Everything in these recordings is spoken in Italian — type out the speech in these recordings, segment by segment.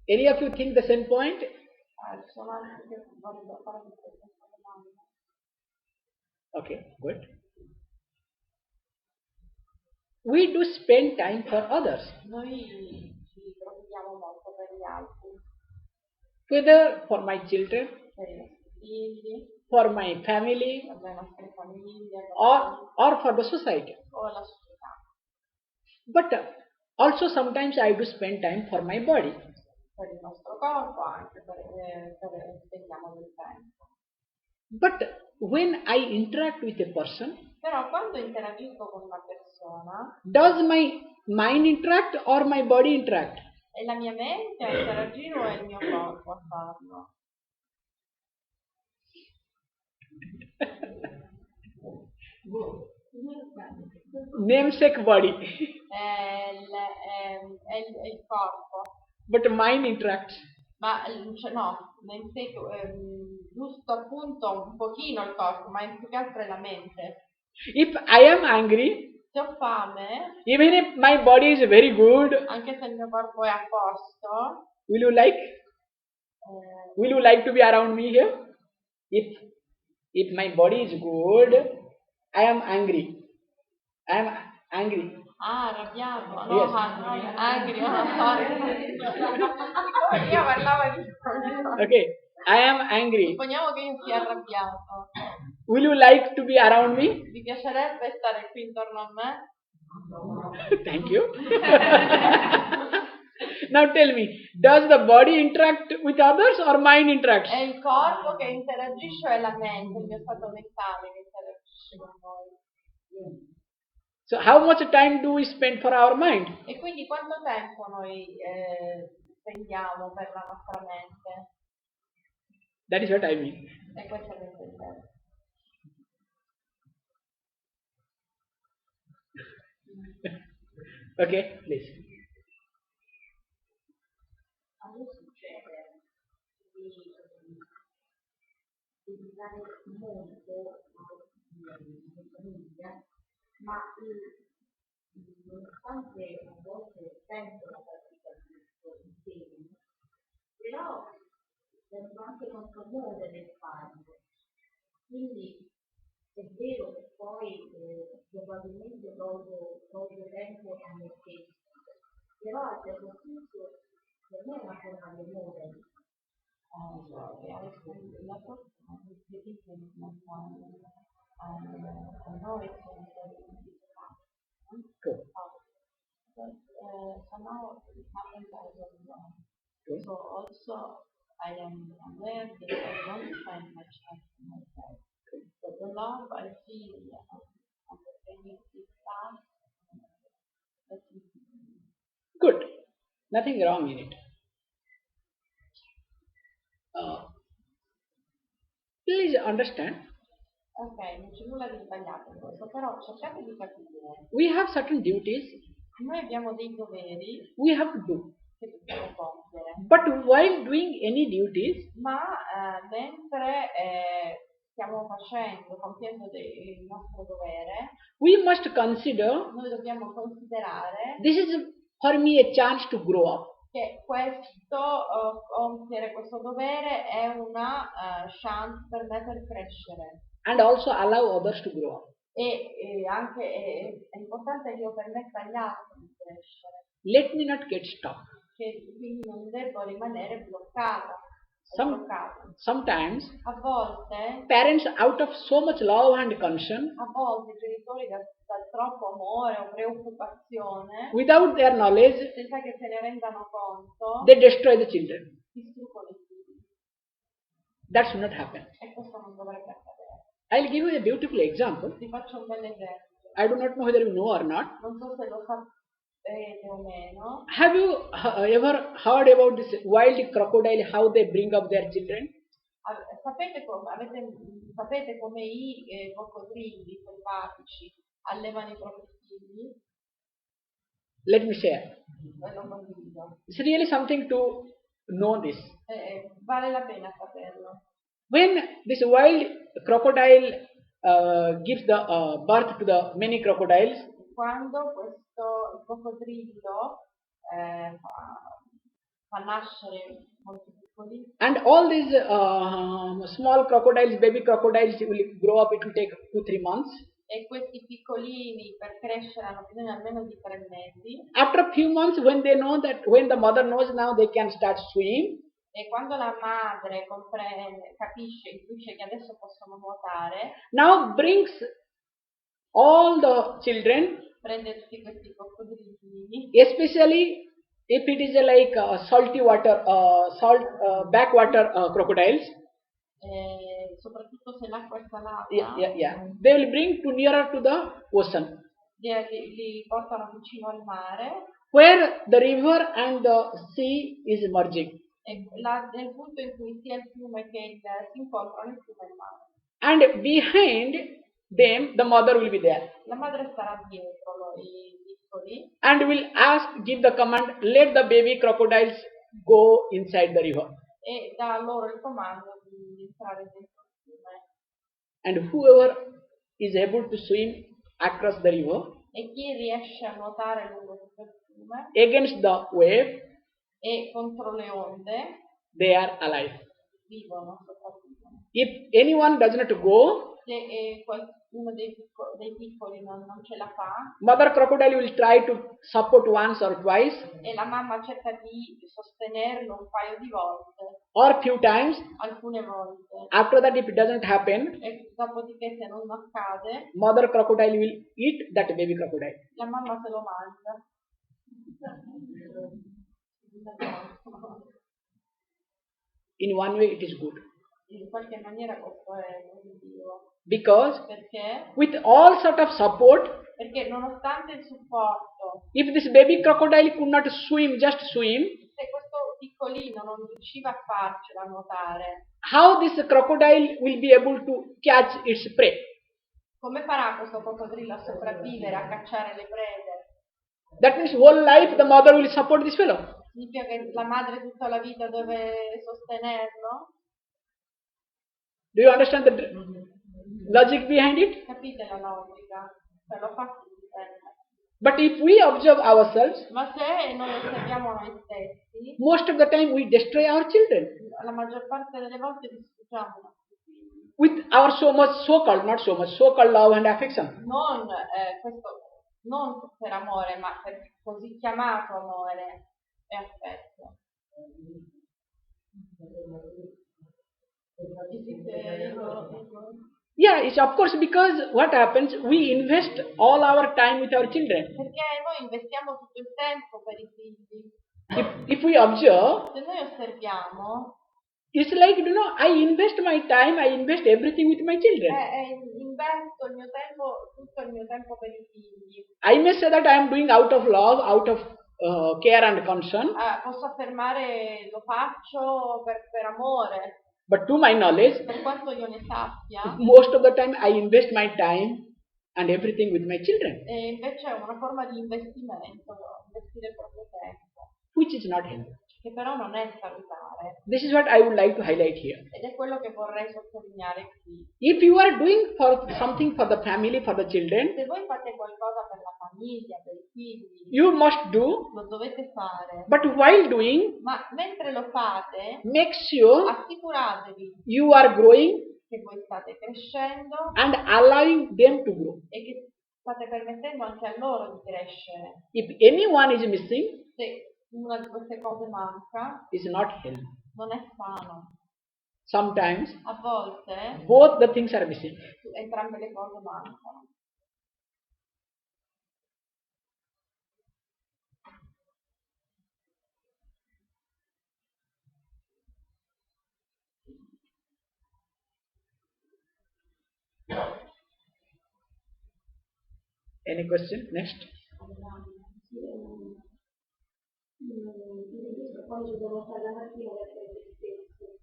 Any of you think the same point? Okay, good. We do spend time for others. Noi ci preoccupiamo molto per gli altri, Whether for my children, per i nostri figli, for my family, per le nostre famiglie, or for the society. o la società. But also sometimes I do spend time for my body. Per il nostro corpo, anche per spendiamo del tempo. But when I interact with a person, Però quando interagisco con una persona, does my mind interact or my body interact? è la mia mente a interagire o è il mio corpo a farlo? Namesake body. È il corpo. But mind interacts. Ma cioè, no, nel senso, giusto appunto un pochino il corpo, ma più che altro è la mente. If I am angry, Se ho fame, even if my body is very good, anche se il mio corpo è a posto, will you like? Will you like to be around me here? If my body is good, I am angry. I am angry. arrabbiato, no, Yes. angry, io parlavo di Okay, I am angry. Supponiamo che io sia arrabbiato. Will you like to be around me? Vi piacerebbe stare qui intorno a me? Thank you. Now tell me, does the body interact with others or mind interacts? È il corpo che interagisce o è la mente, il mio stato mentale che interagisce con noi? So how much time do we spend for our mind? E quindi quanto tempo noi spendiamo per la nostra mente? That is what I mean. E questo è il pensiero. Okay, please. A me succede di usare molto la mia famiglia, ma nonostante a volte penso la partita insieme, però devo anche controllare delle spalle. Quindi è vero che poi probabilmente tolgo tempo a me stesso, però al tempo stesso per me è una forma di amore. La forma di Good. So now it happens as well. So also I am aware that I don't find much time for myself. But the love I feel on the primitive path, that is Good. Nothing wrong in it. Please understand. ok, non c'è nulla di sbagliato in questo, però cercate di capire. We have certain duties Noi abbiamo dei doveri we have to do. che dobbiamo compiere. But while doing any duties, Ma mentre stiamo compiendo il nostro dovere, we must consider noi dobbiamo considerare this is for me a chance to grow up. che compiere questo dovere è una chance per me per crescere. And also allow others to grow up. E anche è importante che io permetta agli altri di crescere. Let me not get stuck. Che quindi non devo rimanere bloccata. Sometimes A volte parents, out of so much love and concern, i genitori da troppo amore o preoccupazione, without their knowledge, senza che se ne rendano conto, they destroy the children. distruggono i figli. That should not happen. E questo non dovrebbe accadere. I'll give you a beautiful example. Vi faccio un bel esempio. I do not know whether you know or not. Non so se lo sapete o meno. Have you ever heard about this wild crocodile, how they bring up their children? Sapete come i coccodrilli selvatici allevano i propri figli? Let me share. Lo condivido. It's really something to know this. Vale la pena saperlo. When this wild crocodile gives the birth to the many crocodiles, Quando questo coccodrillo fa nascere molti piccoli. And all these small crocodiles, baby crocodiles, will grow up. It will take 2-3 months. E questi piccolini per crescere hanno bisogno almeno di 3 mesi. After a few months, when they know that, when the mother knows now they can start swim, E quando la madre capisce, intuisce che adesso possono nuotare, now brings all the children, prende tutti questi coccodrilli, especially if it is like salty water, backwater crocodiles. soprattutto se l'acqua è salata, Yeah. They will bring to nearer to the ocean, li portano vicino al mare, where the river and the sea is merging. E nel punto in cui sia il fiume che si incontrano, il fiume e il mare. And behind them, the mother will be there. La madre starà dietro i piccoli And will give the command, let the baby crocodiles go inside the river. e dà loro il comando di entrare dentro il fiume. And whoever is able to swim across the river, E chi riesce a nuotare lungo tutto il fiume against the wave, e contro le onde, they are alive. vivono, sopravvivono. If anyone does not go, Se qualcuno dei piccoli non ce la fa, mother crocodile will try to support once or twice, e la mamma cerca di sostenerlo un paio di volte, or few times. alcune volte, After that, if it doesn't happen, e dopodiché se non accade, mother crocodile will eat that baby crocodile. la mamma se lo mangia. In one way, it is good. In qualche maniera questo è positivo. Because Perché? with all sort of support, Perché nonostante il supporto, if this baby crocodile could not swim, just swim, se questo piccolino non riusciva a farcela nuotare, how this crocodile will be able to catch its prey? come farà questo coccodrillo a sopravvivere, a cacciare le prede? That means whole life the mother will support this fellow. Significa che la madre tutta la vita deve sostenerlo? Do you understand the logic behind it? Capite la logica? Cioè lo fa intendere. But if we observe ourselves, Ma se noi osserviamo noi stessi, most of the time we destroy our children la maggior parte delle volte distruggiamo i nostri figli. with our so-called love and affection. Non per amore, ma per così chiamato amore e affetto. Yeah, it's of course, because what happens, we invest all our time with our children. Perché noi investiamo tutto il tempo per i figli. If we observe, Se noi osserviamo, it's like, I invest my time, I invest everything with my children. investo il mio tempo, tutto il mio tempo per i figli. I may say that I am doing out of love, out of care and concern. Posso affermare lo faccio per amore, But to my knowledge, per quanto io ne sappia, most of the time I invest my time and everything with my children, e invece è una forma di investimento, investire il proprio tempo, which is not healthy. che però non è salutare. This is what I would like to highlight here. Ed è quello che vorrei sottolineare qui. If you are doing something for the family, for the children, Se voi fate qualcosa per la famiglia, per i figli, you must do, lo dovete fare. but while doing, Ma mentre lo fate, make sure assicuratevi you are growing che voi state crescendo and allowing them to grow. e che state permettendo anche a loro di crescere. If anyone is missing, Se una di queste cose manca, it's not healthy. non è sano. Sometimes A volte both the things are missing. entrambe le cose mancano. Any question? Next. Poi ci devo fare la mattina verso te stesso.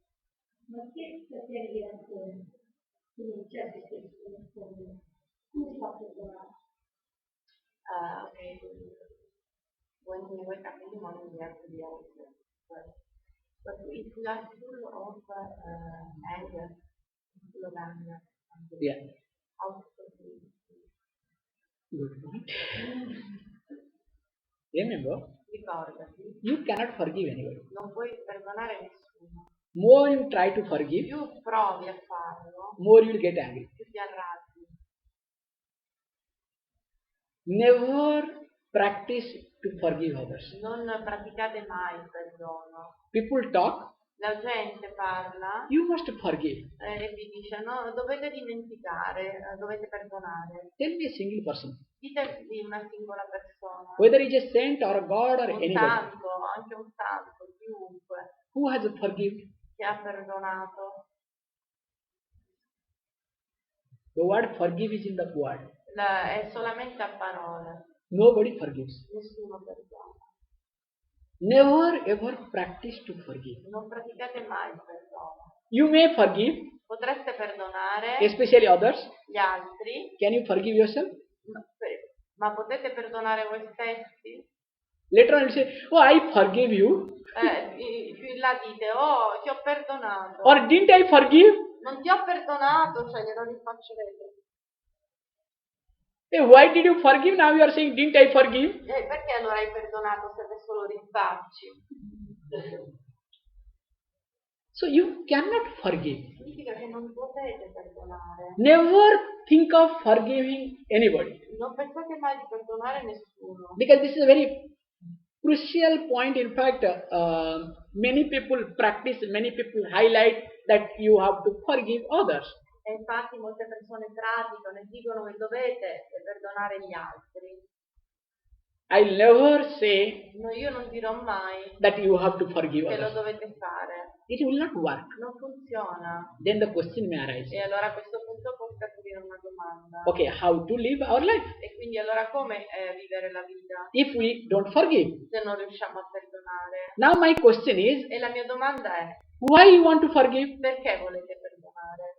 Ma che piacere di ragione? Quindi non c'è se stesso di ragione. Come si fa a perdonare? Okay. When we wake up in the morning, we have to be ourselves. But if we are full of anger, full of anger, Yeah. how to forgive? Good point. Remember, ricordati, you cannot forgive anybody. non puoi perdonare nessuno. More you try to forgive, Più provi a farlo, more you will get angry. più ti arrabbi. Never practice to forgive others. Non praticate mai il perdono. People talk, La gente parla you must forgive. e vi dice no, dovete dimenticare, dovete perdonare. Tell me a single person, Dite di una singola persona, whether it is a saint or a god or un anybody, santo, anche un santo, chiunque, who has forgiven. che ha perdonato. The word forgive is in the word. È solamente a parole, Nobody forgives. nessuno perdona. Never ever practice to forgive. Non praticate mai il perdono. You may forgive, Potreste perdonare especially others. gli altri, Can you forgive yourself? ma potete perdonare voi stessi? Later on you say, oh, I forgive you. Più in là dite, oh, ti ho perdonato. Or didn't I forgive? Non ti ho perdonato, cioè glielo rifaccio vedere. Hey, why did you forgive? Now you are saying, didn't I forgive? Perché allora hai perdonato se adesso lo rifacci? So you cannot forgive. Significa che non potete perdonare. Never think of forgiving anybody. Non pensate mai di perdonare nessuno. Because this is a very crucial point. In fact, many people practice, many people highlight that you have to forgive others. E infatti molte persone praticano e dicono che dovete perdonare gli altri. I'll never say No, io non dirò mai that you have to forgive che lo others. dovete fare. It will not work. Non funziona. Then the question may arise. E allora a questo punto può scaturire una domanda. Okay, how to live our life E quindi allora come vivere la vita if we don't forgive? se non riusciamo a perdonare? Now my question is, E la mia domanda è, why you want to forgive? perché volete perdonare?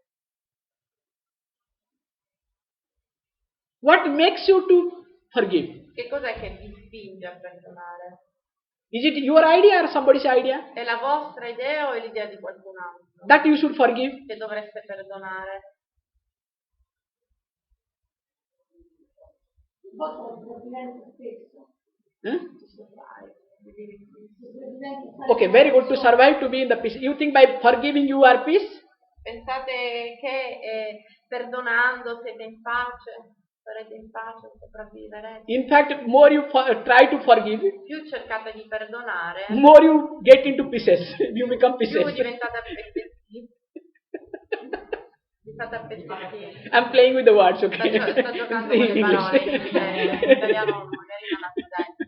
What makes you to forgive? Che cos'è che vi spinge a perdonare? Is it your idea or somebody's idea È la vostra idea o è l'idea di qualcun altro that you should forgive? che dovreste perdonare? Il vostro presidente stesso. Huh? Il Okay, very good. To survive, to be in the peace. You think by forgiving you are peace? Pensate che perdonando siete in pace? Sarete in pace, sopravvivere? In fact, more you try to forgive, Più cercate di perdonare, more you get into pieces. You become più pieces. diventate a pezzettini. Diventate a pezzettini. I'm playing with the words, okay? Sto giocando con In le parole, English. in italiano magari non ha senso.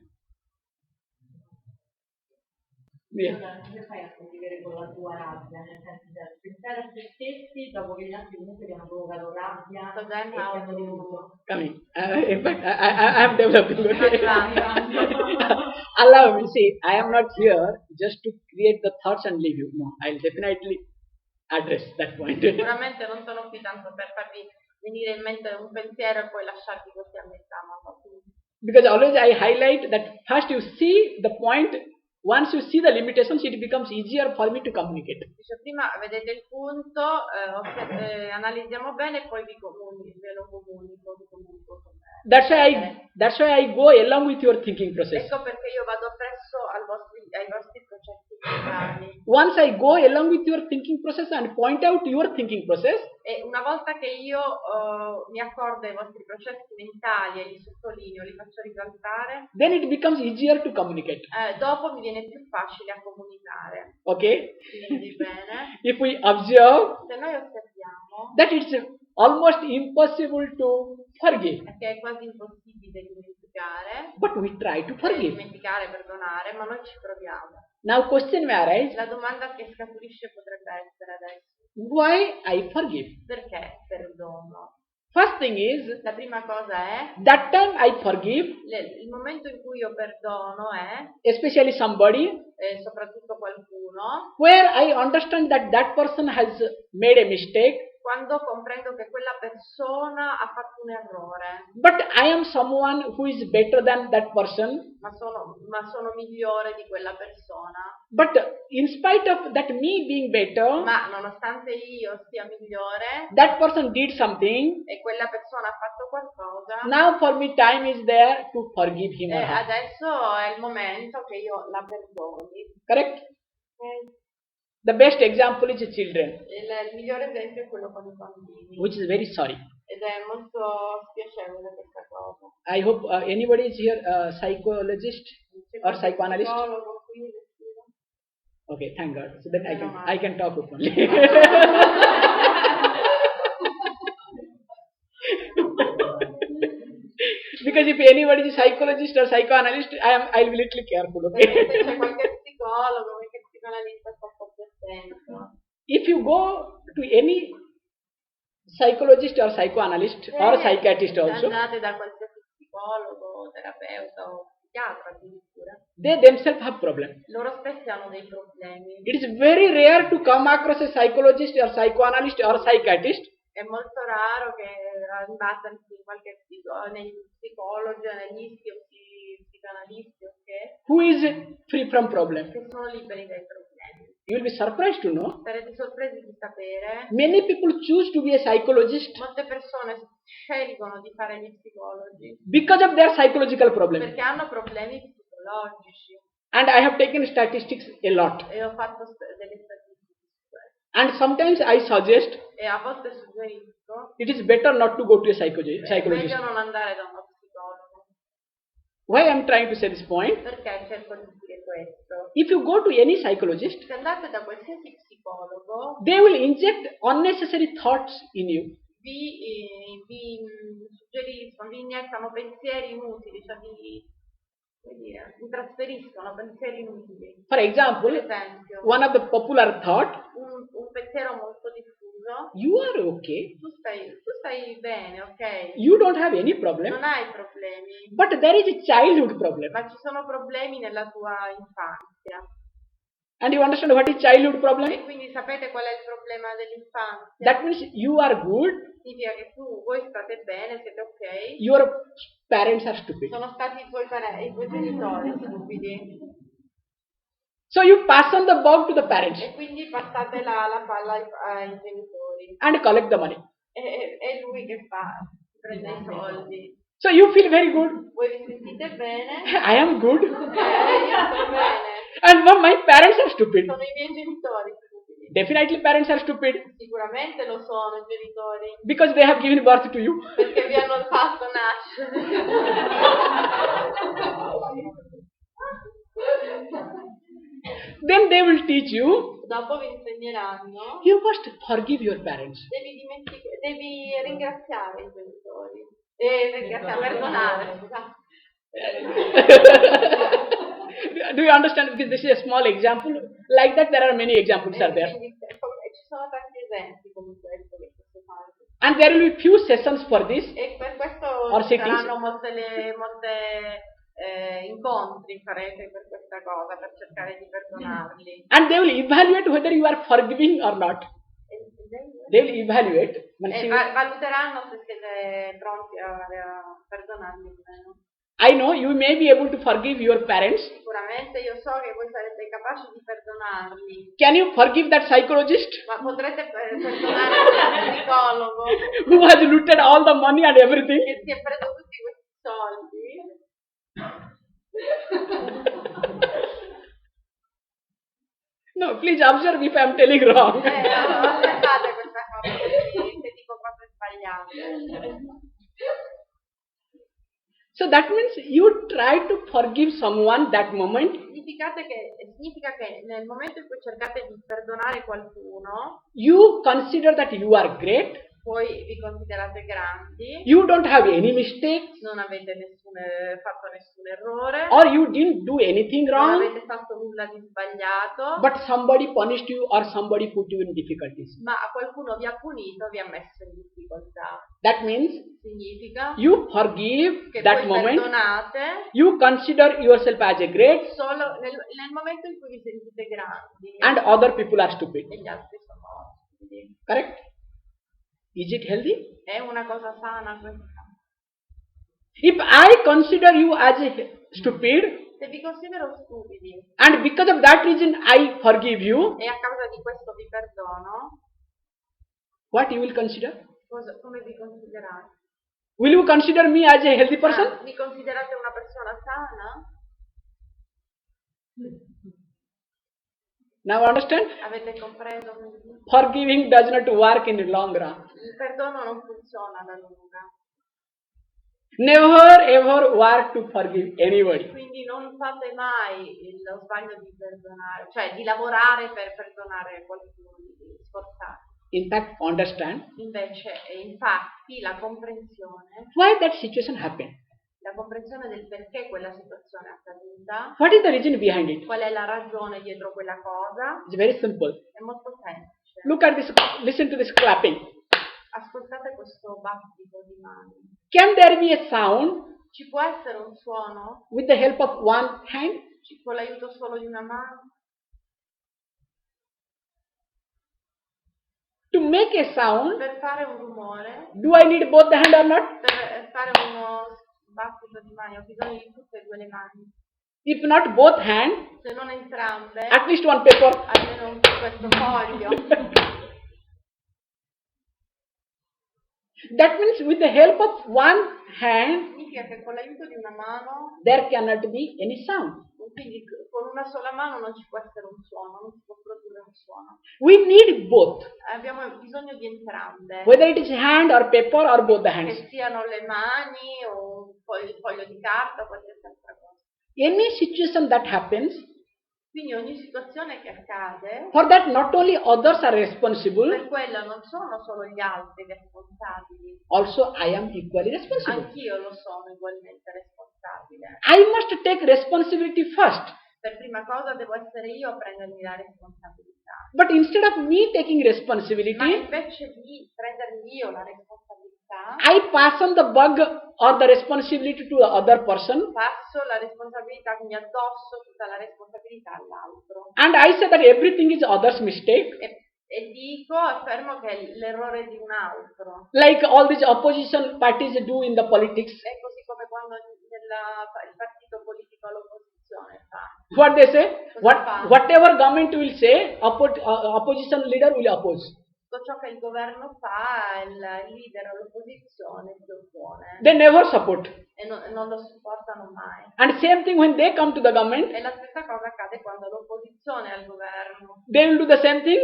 Yeah. come fai a convivere con la tua rabbia? Nel senso di pensare a te stessi dopo che gli altri comunque ti hanno provocato rabbia So then e ti how hanno to deluso. Coming. In fact, I am developing. Okay? Allow me. See, I am not here just to create the thoughts and leave you. No, I'll definitely address that point. Sicuramente non sono qui tanto per farvi venire in mente un pensiero e poi lasciarvi così a metà, ma Because always I highlight that first you see the point. Once you see the limitations, it becomes easier for me to communicate. dice prima vedete il punto, analizziamo bene e poi ve lo comunico. That's why I go along with your thinking process. Ecco perché io vado appresso ai vostri processi mentali. Once I go along with your thinking process and point out your thinking process, E una volta che io mi accorgo ai vostri processi mentali e li sottolineo, li faccio risaltare, then it becomes easier to communicate. dopo mi viene più facile a comunicare. Okay? Quindi bene. If we observe Se noi osserviamo that it's almost impossible to forgive, che è quasi impossibile dimenticare, but we try to forgive. dimenticare, perdonare, ma noi ci proviamo. Now question may arise, La domanda che scaturisce potrebbe essere adesso: why I forgive? perché perdono? First thing is, La prima cosa è that time I forgive, il momento in cui io perdono è especially somebody, soprattutto qualcuno where I understand that that person has made a mistake, quando comprendo che quella persona ha fatto un errore, but I am someone who is better than that person. ma sono migliore di quella persona. But in spite of that me being better, Ma nonostante io sia migliore that person did something. e quella persona ha fatto qualcosa, Now for me time is there to forgive him or her. adesso è il momento che io la perdoni. Correct? Ok? The best example is children, Il migliore esempio è quello con i bambini. which is very sorry. Ed è molto spiacevole questa cosa. I hope anybody is here, psychologist C'è or qualche psychoanalyst. psicologo qui vicino? Okay, thank God. So then Meno I male. can talk openly. Because if anybody is psychologist or psychoanalyst, I'll be little careful. Se Okay. c'è qualche psicologo, qualche psicoanalista sta un po' più attento. If you go to any psychologist or psychoanalyst or psychiatrist Se also, andate da qualsiasi psicologo, terapeuta o psichiatra addirittura, they themselves have problem. loro stessi hanno dei problemi. It is very rare to come across a psychologist or psychoanalyst or psychiatrist È molto raro che imbattersi in negli psicologi, analisti o psicanalisti, ok? who is free from problem. Che sono liberi dai problemi. You will be surprised to know Sarete sorpresi di sapere, many people choose to be a psychologist molte persone scelgono di fare gli psicologi because of their psychological problem. perché hanno problemi psicologici. And I have taken statistics a lot. E ho fatto delle statistiche su questo. And sometimes I suggest E a volte suggerisco it is better not to go to a è psychologist. meglio non andare da uno psicologo. Why I am trying to say this point? Perché cerco di dire questo? If you go to any psychologist, Se andate da qualsiasi psicologo, they will inject unnecessary thoughts in you. vi suggeriscono, vi iniettano pensieri inutili, cioè vi trasferiscono pensieri inutili. For Per example, esempio, one of the popular thought, un pensiero molto diffuso: you are okay, tu stai bene, ok? you don't have any problem, Non hai problemi, but there is a childhood problem. ma ci sono problemi nella tua infanzia. And you understand what is childhood E problem? quindi sapete qual è il problema dell'infanzia? That means you are good, Significa che voi state bene, siete ok, your parents are stupid. sono stati i tuoi genitori stupidi, So you pass on the buck to the parents e quindi passate la palla ai genitori. and collect the money. È lui che prende i soldi. So you feel very good. Voi vi sentite bene? I am good. Io sto bene. And my parents are stupid. Sono i miei genitori stupidi. Definitely parents are stupid Sicuramente lo sono i genitori, because they have given birth to you. perché vi hanno fatto nascere. Then they will teach you, Dopo vi insegneranno, you must forgive your parents. devi ringraziare i genitori. Perdonare, scusate. Do you understand? Because this is a small example. Like that, there are many examples are there. Quindi, ci sono tanti esempi come questo che posso fare. And there will be few sessions for this. E per questo Or ci sittings. saranno molte incontri farete per questa cosa, per cercare di perdonarli. And they will evaluate whether you are forgiving or not. They will evaluate. Valuteranno se siete pronti a perdonarli o meno. I know you may be able to forgive your parents. Sicuramente io so che voi sarete capaci di perdonarli, Can you forgive that psychologist ma potrete perdonare il psicologo who has looted all the money and everything? che si è preso tutti questi soldi? No, please observe if I am telling wrong. Osservate questa cosa se dico proprio sbagliate. So that means you try to forgive someone that moment. Significa che nel momento in cui cercate di perdonare qualcuno, You consider that you are great. voi vi considerate grandi, You don't have any mistakes. non avete fatto nessun errore, Or you didn't do anything non wrong. avete fatto nulla di sbagliato, But somebody punished you or somebody put you in difficulties. ma qualcuno vi ha punito, vi ha messo in difficoltà. That means Significa you forgive che that voi moment. perdonate You consider yourself as a great solo nel momento in cui vi sentite grandi and other people are stupid. e gli altri sono stupidi. Correct? Is it healthy? È una cosa sana questa? If I consider you as stupid, Se vi considero stupidi and because of that reason I forgive you, e a causa di questo vi perdono, what you will consider? come vi considerate? Will you consider me as a healthy person? Mi considerate una persona sana? Now understand? Avete compreso? Forgiving does not work in the long run. Il perdono non funziona alla lunga. Never ever work to forgive anybody. Quindi non fate mai lo sbaglio di perdonare, cioè di lavorare per perdonare qualcuno, di sforzarvi. In fact, understand Invece, infatti, la comprensione why that situation happened. del perché quella situazione è accaduta, What is the reason behind it? qual è la ragione dietro quella cosa, It's very simple. è molto semplice. Look at this, listen to this clapping. Ascoltate questo battito di mani. Can there be a sound Ci può essere un suono with the help of one hand? con l'aiuto solo di una mano? To make a sound, Per fare un rumore, do I need both the hand or not? per fare uno battito di mani, ho bisogno di tutte e due le mani. If not both hands, Se non entrambe, at least one paper. almeno questo foglio. That means with the help of one hand, Significa che con l'aiuto di una mano, there cannot be any sound. quindi con una sola mano non ci può essere un suono, non si può produrre un suono. We need both. Abbiamo bisogno di entrambe. Whether it is hand or paper or both the hands. Che siano le mani o il foglio di carta o qualsiasi altra cosa. Any situation that happens, Quindi ogni situazione che accade, for that not only others are responsible, per quella non sono solo gli altri responsabili, also I am equally responsible. anch'io lo sono ugualmente responsabile. I must take responsibility first. Per prima cosa devo essere io a prendermi la responsabilità. But instead of me taking Ma responsibility, invece di prendermi io la responsabilità, I pass on the bug or the responsibility to the other person, passo la responsabilità, quindi addosso tutta la responsabilità all'altro. and I say that everything is others' mistake. E affermo che è l'errore di un altro. Like all these opposition parties do in the politics. È così come quando il partito politico all'opposizione fa. What they say? Whatever government will say, opposition leader will oppose. Tutto ciò che il governo fa, il leader all'opposizione si oppone. They never support. E non lo supportano mai. And same thing when they come to the government, E la stessa cosa accade quando l'opposizione è al governo. they will do the same thing.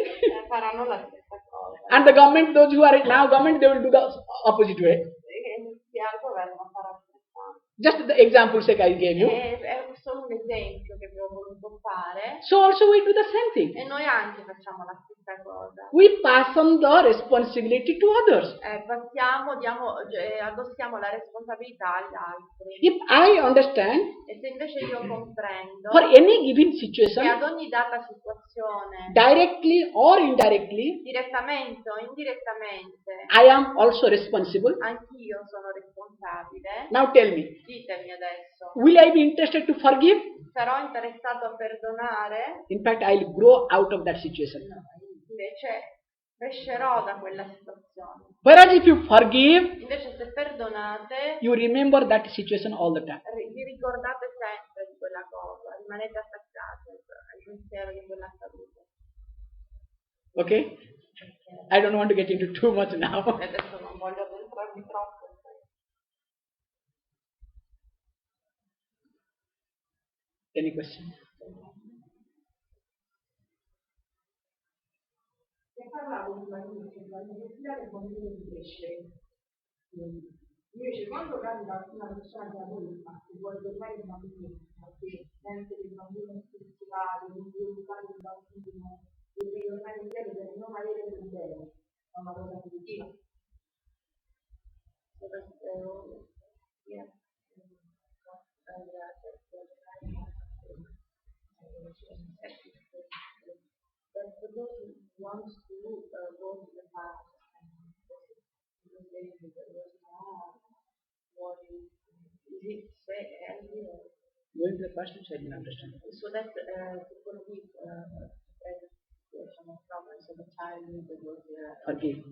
Faranno la stessa cosa. And the government, those who are now government, they will do the opposite way. E chi è al governo farà la stessa. Just the example sake I gave you. È solo un esempio che vi ho voluto fare. So also we do the same thing. E noi anche facciamo la stessa cosa. We pass on the responsibility to others. Addossiamo la responsabilità agli altri. If I understand, E se invece io comprendo for any given che situation, ad ogni data situazione, directly or indirectly, direttamente o indirettamente, I am also responsible. anch'io sono responsabile, Now tell me, ditemi adesso, will I be interested to forgive? sarò interessato a perdonare? In fact, I'll grow out of that situation. No, invece crescerò da quella situazione. Whereas if you forgive, Invece se perdonate, you remember that situation all the time. vi ricordate sempre di quella cosa, rimanete attaccati al pensiero di quella accaduta. Okay? I don't want to get into too much now. E adesso non voglio addentrarmi troppo. Any question? Ne parlavo prima che l'università del bambino di crescere. Invece quando capita una persona che adulta che vuole tornare in bambino, perché sente che il bambino è strutturato, non vuole educare il bambino, deve tornare indietro per non avere problemi, è una cosa positiva. But for those who want to go to the past and there was no worry, is it healthy or Going to the past, which I didn't understand. so that people live present situation of trauma, so the childhood was Forgive.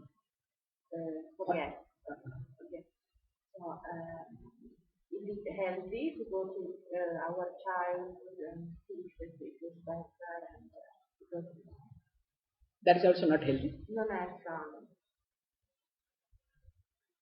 forget. Okay. So, is it healthy to go to our childhood and think that it was better and because That is also not healthy. non è sano?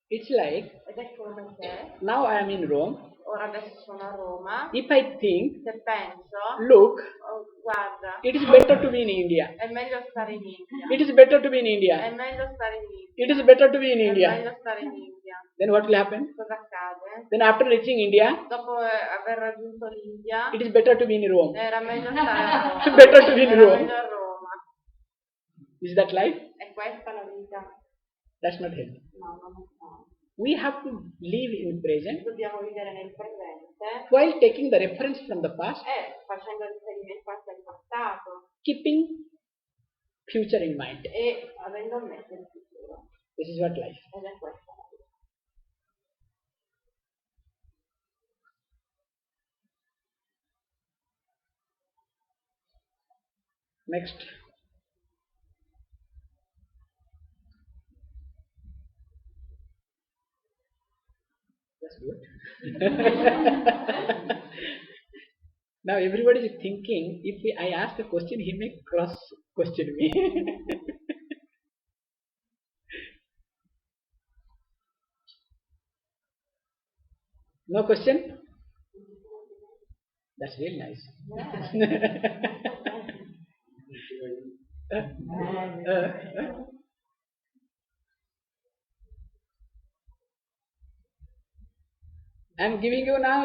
It's like, Ed è come se, now I am in Rome. ora adesso sono a Roma, If I think, se penso, look, oh, guarda, it is better to be in India. è meglio stare in India. It is better to be in È India. meglio stare in India. It is better to be in È India. meglio stare in India. Then what will happen? Cosa accade? Then after reaching India, Dopo aver raggiunto l'India, it is better to be in Rome. era meglio stare a Roma. Better to be in Era Rome. meglio a Roma. Is that life? È questa la vita? That's not healthy. No, non è sano. We have to live in present Dobbiamo vivere nel presente while taking the reference from the past, e facendo riferimento anche al passato keeping future in mind. e avendo in mente il futuro. This is what life. Ed è questa la vita. Next. That's good. Now everybody is thinking, if I ask a question, he may cross question me. No question? That's really nice. I'm giving you now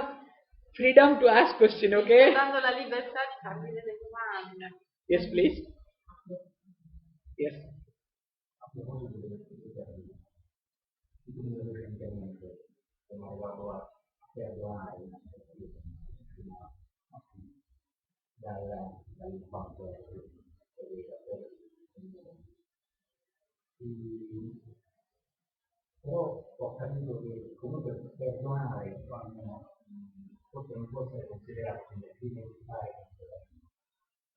freedom to ask question, okay? Sto dando la libertà di farvi delle domande. Yes, please. Yes. dal fatto però ho capito che comunque perdonare quando forse non può essere considerato come dimenticare,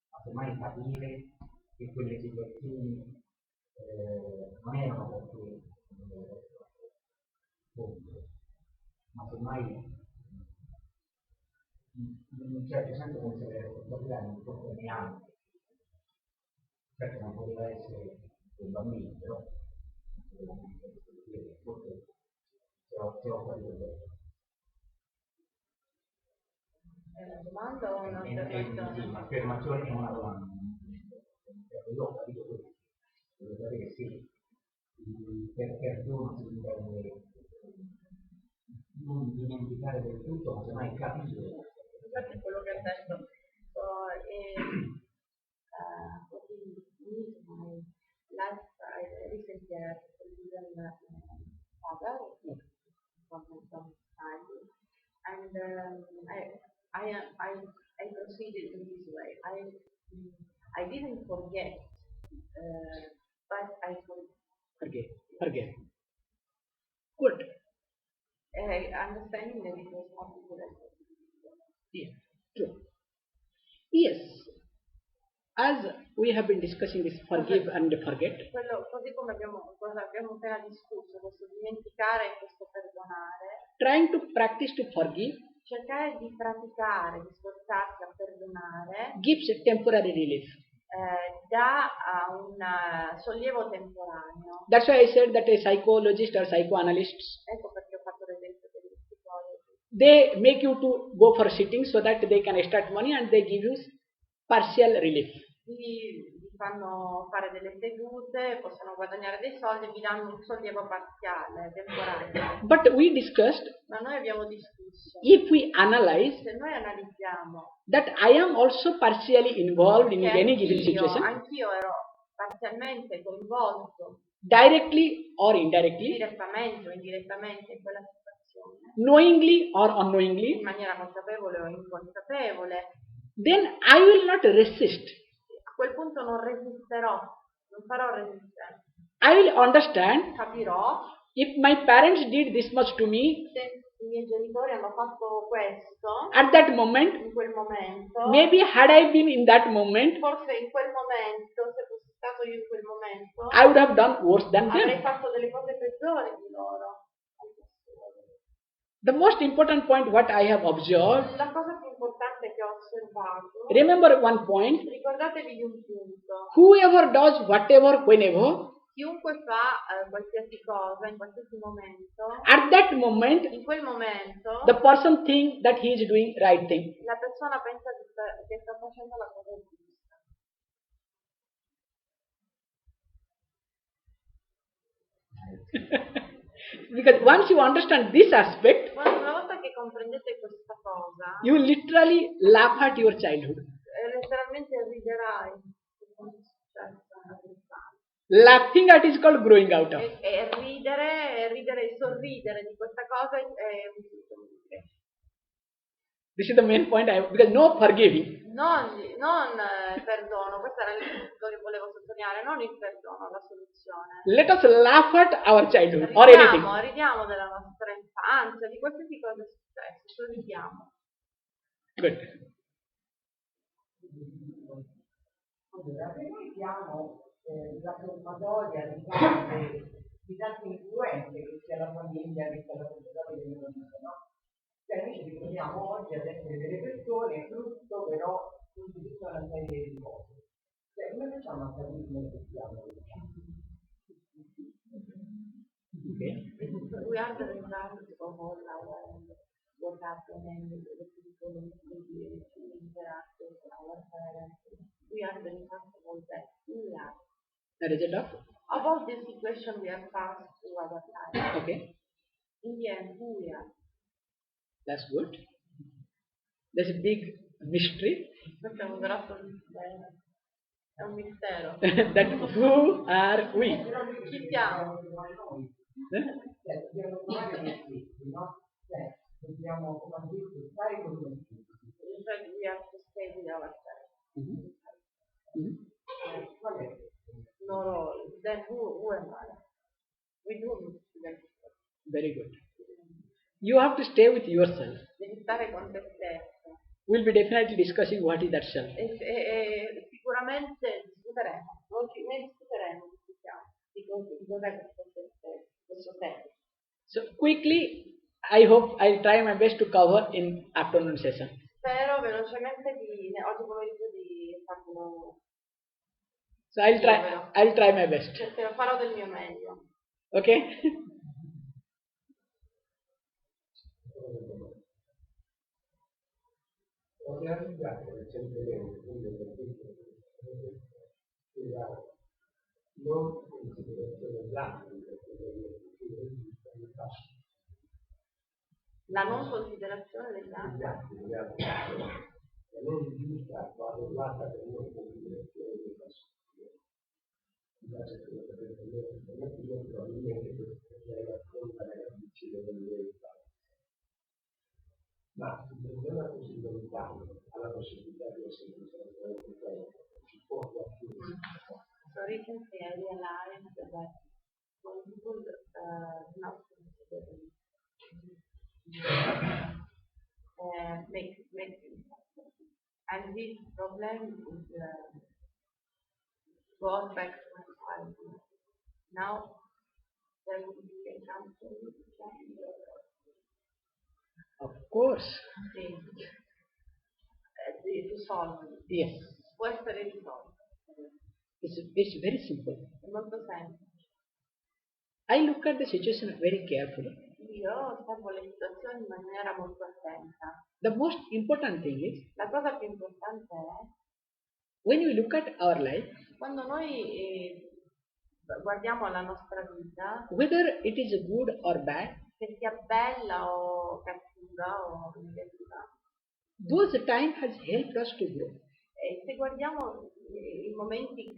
ma semmai capire che quelle situazioni non erano perché ma semmai in un certo senso considerare questo problema un po' come anche certo non poteva essere un bambino però forse se ho capito bene È una domanda o un'affermazione? sì, un'affermazione è una domanda io ho capito questo devo sapere sì per perdono si intende non dimenticare del tutto ma semmai capire Infatti quello che ha detto what is my lifestyle recently I have father from childhood and I proceeded in this way. I didn't forget but I Forget. Good. Understanding that it was possible. Yeah, true. Yes. As we have been discussing this forgive and forget, Così come abbiamo appena discusso, questo dimenticare e questo perdonare, trying to practice to forgive cercare di praticare, di sforzarsi a perdonare, gives a temporary relief. dà un sollievo temporaneo. That's why I said that a psychologist or psychoanalysts, Ecco perché ho fatto l'esempio degli psicologi. they make you to go for sitting so that they can extract money and they give you partial relief. Vi fanno fare delle sedute, possono guadagnare dei soldi e vi danno un sollievo parziale, temporaneo. But we discussed, Ma noi abbiamo discusso, if we analyze se noi analizziamo that I am also partially involved in che any given situation, anch'io ero parzialmente coinvolto, directly or indirectly, direttamente o indirettamente in quella situazione, knowingly or in unknowingly, maniera consapevole o inconsapevole, then I will not resist. a quel punto non resisterò, non farò resistenza. I will understand Capirò if my parents did this much to me se i miei genitori hanno fatto questo at that moment, in quel momento, maybe had I been in that moment, forse in quel momento, se fossi stato io in quel momento, I would have done worse than avrei them. fatto delle cose peggiore di loro. The most important point what I have observed, La cosa più importante che ho osservato, remember one point, ricordatevi di un punto. whoever does whatever, whenever, Chiunque fa qualsiasi cosa in qualsiasi momento, at that moment, in quel momento the person thinks that he is doing right thing. la persona pensa che sta facendo la cosa giusta. Because once you understand this aspect, Una volta che comprendete questa cosa, you literally laugh at your childhood. letteralmente riderai. Laughing at is called growing out of. E ridere e sorridere di questa cosa è un sintomo di crescita. This is the main point, because no forgiving. Non perdono, questo era il punto che volevo sottolineare, non il perdono, la soluzione. Let us laugh at our childhood or anything. Ridiamo della nostra infanzia, di qualsiasi cosa è successo, sorridiamo. Good. Allora, se noi diamo la sommatoria di tante influenze, che sia la famiglia, che sia la società, che sia no? Cioè noi ci ritroviamo oggi ad essere delle persone frutto però di tutta una serie di cose. Cioè come facciamo a capire come siamo? We are the result of all what happened and the people we interact with our parents. We are the result of all that. We are. The result of? About this situation we are passed through our life. Okay. In the end, who we are. That's good. There's a big mystery. Questo è un grosso mistero. È un mistero. That who are we? Chi siamo? Dobbiamo trovare noi stessi, no? Dobbiamo, come ha detto, stare con noi stessi. Cioè, we have to stay with ourselves. Qual è? No role. Then who am I? We do need to. Very good. You have to stay with yourself. Devi stare con te stesso. We'll be definitely discussing what is that self. E sicuramente discuteremo. Ne discuteremo di cos'è questo te. So quickly, I hope I'll try my best to cover in afternoon session. Spero velocemente oggi pomeriggio di farlo. So I'll try my best. Farò del mio meglio. Okay? Ho realizzato recentemente la non considerazione drastica La non considerazione degli altri. La non giusta valutata per non considerazione dei passi. Probabilmente lei affronta la difficile dell'umanità. Ma se non la possibilità alla possibilità di essere ci può più. So recently I realized that when people do not consider make and this problem is goes back to my childhood. Now there will be a chance to Of course. Risolvere. Yes. Può essere risolto. It's very simple. È molto semplice. I look at the situation very carefully. Io osservo le situazioni in maniera molto attenta. The most important thing is, La cosa più importante è when we look at our life, quando noi guardiamo la nostra vita, whether it is good or bad, che sia bella o cattiva o negativa, those time has helped us to grow. e se guardiamo i momenti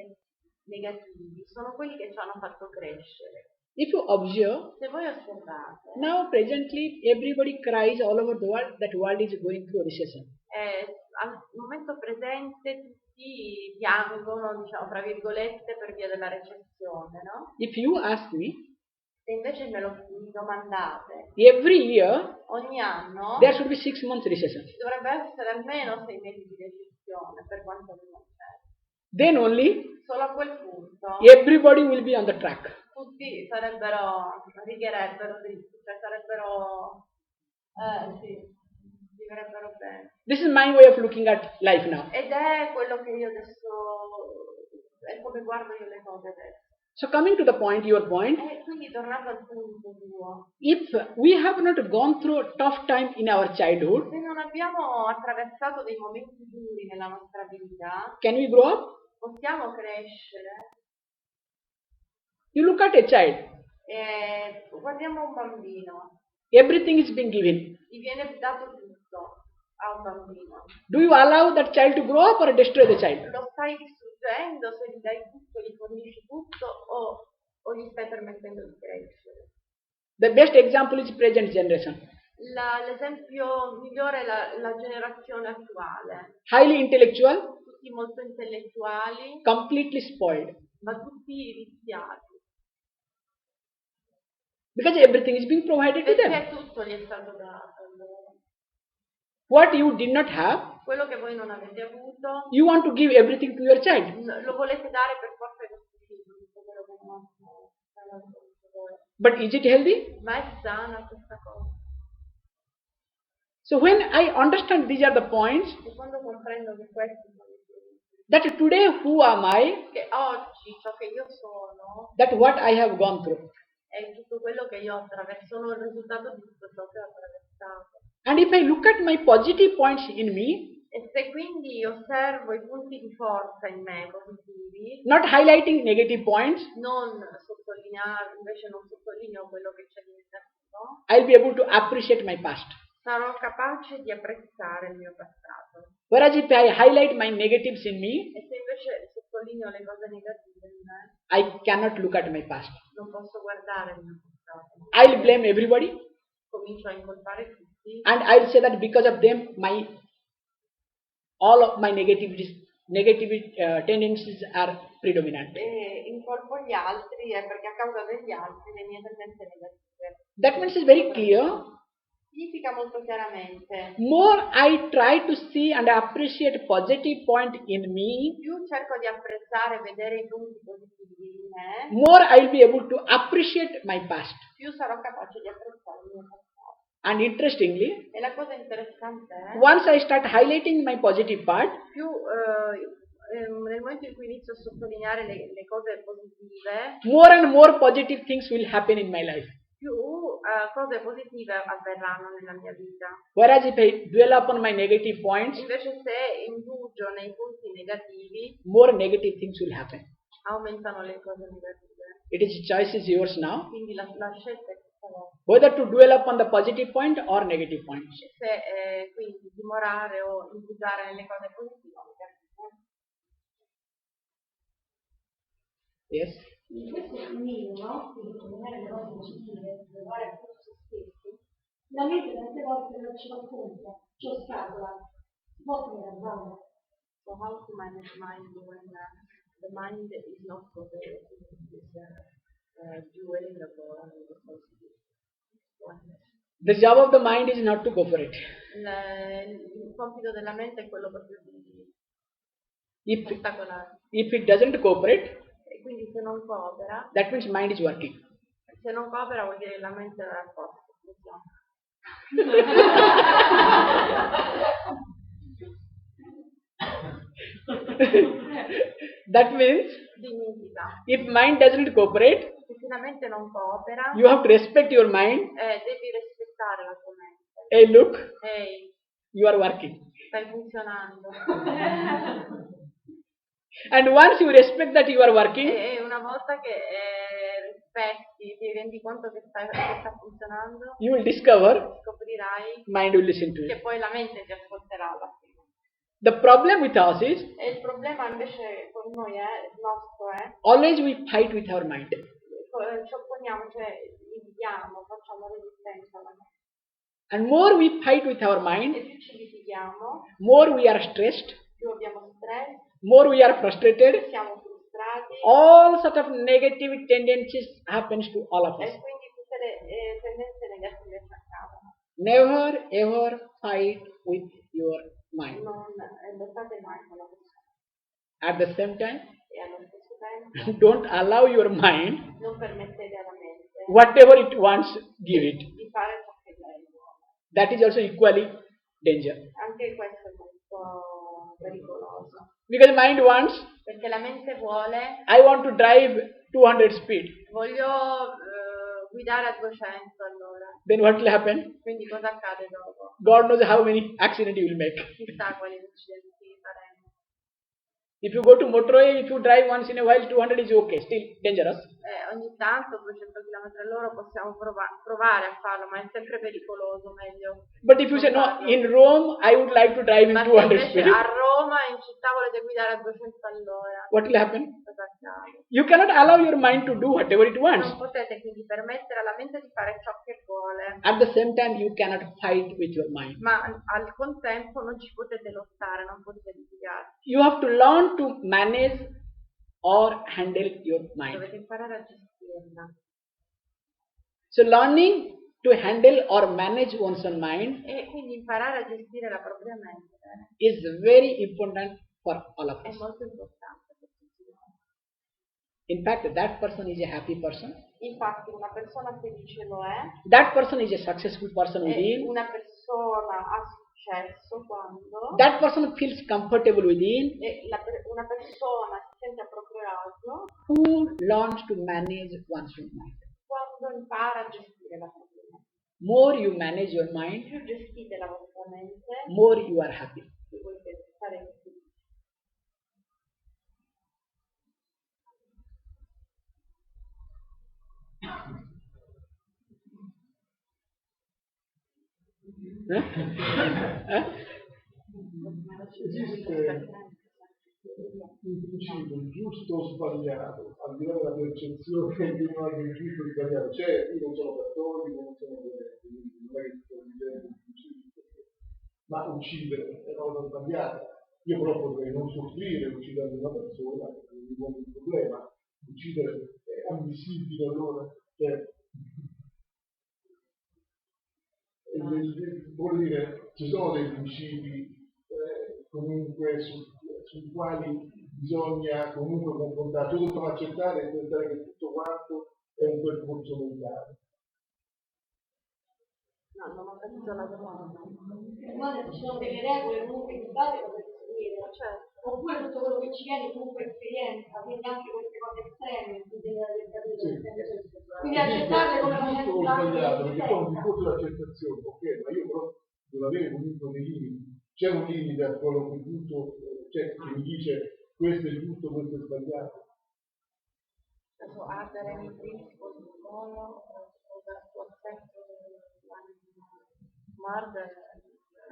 negativi, sono quelli che ci hanno fatto crescere. If you observe, Se voi osservate, now presently everybody cries all over the world that world is going through a recession. al momento presente tutti piangono, diciamo, tra virgolette, per via della recessione, no? If you ask me, Se invece mi domandate, every year ogni anno there should be 6 months recession. ci dovrebbe essere almeno 6 mesi di recessione per quanto mi concerne. Then only Solo a quel punto everybody will be on the track. tutti Sì, righerebbero dritti, cioè vivrebbero bene. This is my way of looking at life now. Ed è quello che io adesso, è come guardo io le cose adesso. So coming to the point, your point, E quindi tornando al punto tuo, if we have not gone through a tough time in our childhood, se non abbiamo attraversato dei momenti duri nella nostra vita, can we grow up? possiamo crescere. You look at a child, E guardiamo un bambino, everything is being given. gli viene dato tutto a un bambino. Do you allow that child to grow up or destroy the child? Lo stai distruggendo se gli dai tutto, gli fornisci tutto o gli stai permettendo di crescere? The best example is present generation. L'esempio migliore è la generazione attuale. Highly intellectual, Tutti molto intellettuali, completely spoiled. ma tutti viziati. Because everything is being provided to them. Perché tutto gli è stato dato a loro. What you did not have, Quello che voi non avete avuto, you want to give everything to your child. lo volete dare per forza ai vostri figli, quello che non avete voi. But is it healthy? Ma è sana questa cosa. So when I understand these are the points, E quando comprendo che questi sono i punti, that today who am I, che oggi ciò che io sono that what I have gone through. è tutto quello che io ho attraversato, sono il risultato di tutto ciò che ho attraversato. And if I look at my positive points in me, E se quindi osservo i punti di forza in me positivi, not highlighting negative points, non sottolineare, invece non sottolineo quello che c'è di negativo, I'll be able to appreciate my past. sarò capace di apprezzare il mio passato. Whereas if I highlight my negatives in me, E se invece sottolineo le cose negative in me, I cannot look at my past. non posso guardare il mio passato. I'll blame everybody, Comincio a incolpare tutti and I'll say that because of them, all of my negative tendencies are predominant. e incolpo gli altri perché a causa degli altri le mie tendenze negative. That means it's very clear. Significa molto chiaramente, More I try to see and appreciate positive point in me, più cerco di apprezzare e vedere i punti positivi in me, more I'll be able to appreciate my past. più sarò capace di apprezzare il mio passato. And interestingly, E la cosa interessante è, once I start highlighting my positive part, più nel momento in cui inizio a sottolineare le cose positive, more and more positive things will happen in my life. più cose positive avverranno nella mia vita. Whereas if I dwell upon my negative points, Invece se indugio nei punti negativi, more negative things will happen. aumentano le cose negative. It is choice is yours now, Quindi la scelta è questa vostra. whether to dwell upon the positive point or negative points. Se quindi dimorare o indugiare nelle cose positive o negative. Yes. In questo cammino, no? Di trovare le cose positive, di trovare tutto se stessi, la mente tante volte non ci va contro, ci ostacola, si può tenere a bada. So how to manage mind when the mind is not cooperating, is dwelling upon the positive. The job of the mind is not to cooperate. Il compito della mente è quello proprio di If ostacolare. it doesn't cooperate, E quindi se non coopera, that means mind is working. se non coopera vuol dire che la mente è a posto. That means Significa if mind doesn't cooperate, che se la mente non coopera, you have to respect your mind. devi rispettare la tua mente. Hey, look, Ehi, you are working. stai funzionando. And once you respect that you are working, E una volta che rispetti, ti rendi conto che sta funzionando, you will discover scoprirai mind will listen to che it. poi la mente ti ascolterà alla fine. The problem with us is E il problema invece con noi il nostro è, always we fight with our mind. ci opponiamo, cioè litighiamo, facciamo resistenza alla mente. And more we fight with our E mind, più ci litighiamo, more we are stressed, più abbiamo stress, more we are frustrated. siamo frustrati All sort of negative tendencies happens to all of e us. quindi tutte le tendenze negative ci accadono. Never ever fight with your mind. Non lottate mai con la persona. At the same time, E allo stesso don't allow your mind, non permettete alla mente whatever it wants, give it. di fare ciò che lei vuole. That is also equally danger. Anche questo è molto pericoloso, Because mind wants, perché la mente vuole, I want to drive 200 speed. voglio guidare a 200 all'ora. Then what will happen? Quindi cosa accade dopo? God knows how many accidents you will make. Chissà quali incidenti faremo. If you go to motorway, if you drive once in a while, 200 is okay, still dangerous. Ogni tanto 200 km all'ora possiamo provare a farlo, ma è sempre pericoloso, meglio. But if you say, no, in Rome, I would like to drive in Ma se 200 invece speed, a Roma, in città, volete guidare a 200 all'ora, what will happen? cosa accade? You cannot allow your mind to do whatever it wants. Non potete quindi permettere alla mente di fare ciò che vuole, At the same time, you cannot fight with your mind. ma al contempo non ci potete lottare, non potete litigare. You have to learn to manage or handle your mind. Dovete imparare a gestirla. So learning to handle or manage one's own mind E quindi imparare a gestire la propria mente is very important for all of è us. molto importante per tutti noi. In fact, that person is a happy person. Infatti una persona felice lo è, That person is a successful person e within. una persona ha successo quando That person feels comfortable within, una persona si sente a proprio agio who learns to manage one's own mind. quando impara a gestire la propria mente. More you manage your mind, Più gestite la vostra mente, more you are happy. più potete stare felici. Huh? Esiste un principio giusto o sbagliato, al di là della percezione di un altro giusto o sbagliato. Cioè, io non sono cattolico, non sono credente, quindi non è che sto dicendo un principio, ma uccidere è una cosa sbagliata. Io però potrei non soffrire uccidendo una persona, perché non mi pone un problema. Uccidere è ammissibile allora. Cioè, vuol dire, ci sono dei principi comunque sui quali bisogna comunque confrontare. Tutto dobbiamo accettare e pensare che tutto quanto è un percorso mentale. No, non ho capito la domanda. Ci sono delle regole comunque di base da seguire, Certo. oppure tutto quello che ci viene comunque esperienza, quindi anche queste cose estreme, quindi accettarle come giusto o sbagliato, perché poi un discorso di accettazione, ok, ma io però devo avere comunque dei limiti. C'è un limite a quello che giusto, c'è chi mi dice questo è giusto, questo è sbagliato. So, are there any principles to follow so that to accept more than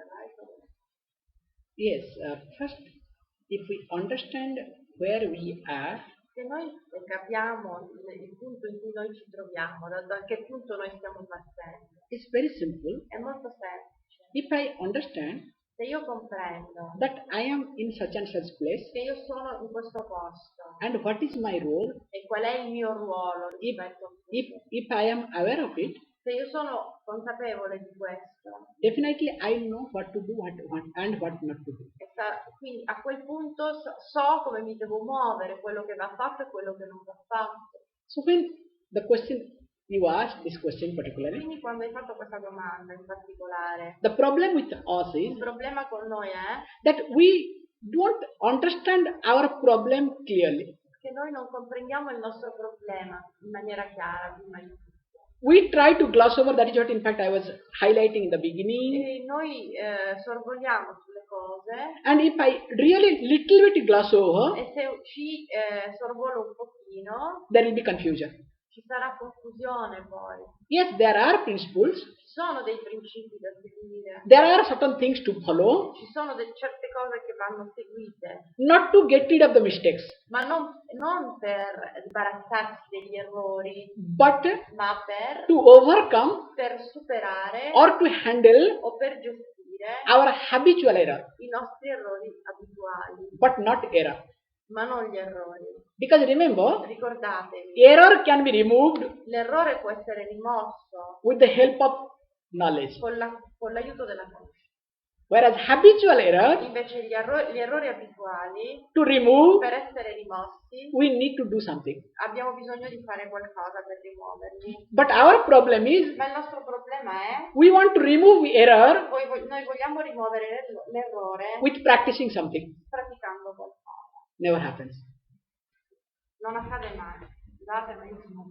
right? Yes, first, if we understand where we are, Se noi capiamo il punto in cui noi ci troviamo, da che punto noi stiamo partendo, it's very simple. è molto semplice. If I understand Se io comprendo that I am in such and such place, che io sono in questo posto and what is my role, e qual è il mio ruolo rispetto a questo, if I am aware of it, se io sono consapevole di questo, definitely I know what to do and what not to do. quindi a quel punto so come mi devo muovere, quello che va fatto e quello che non va fatto. So when the question, you asked this question particularly, Quindi quando hai fatto questa domanda in particolare, the problem with us il is problema con noi è that we don't understand our problem clearly. che noi non comprendiamo il nostro problema in maniera chiara prima di tutto. We try to gloss over, that is what in fact I was highlighting in the beginning. E noi sorvoliamo sulle cose And if I really little bit gloss over, e se ci sorvolo un pochino there will be confusion. ci sarà confusione poi. Yes, there are principles, Ci sono dei principi da seguire, there are certain things to follow, ci sono certe cose che vanno seguite, not to get rid of the mistakes, ma non per sbarazzarsi degli errori, but ma per to overcome superare or to handle o per gestire our habitual error, i nostri errori abituali, but not error. ma non gli errori. Because remember, Ricordatevi, error can be removed l'errore può essere rimosso with the help of knowledge. con l'aiuto della conoscenza. Whereas habitual error, Invece gli errori abituali, to remove, per essere rimossi, we need to do something. abbiamo bisogno di fare qualcosa per rimuoverli. But our problem is, Ma il nostro problema è, we want to remove error noi vogliamo rimuovere l'errore with practicing something. praticando qualcosa. Never happens. Non accade mai. Scusate, ma io sono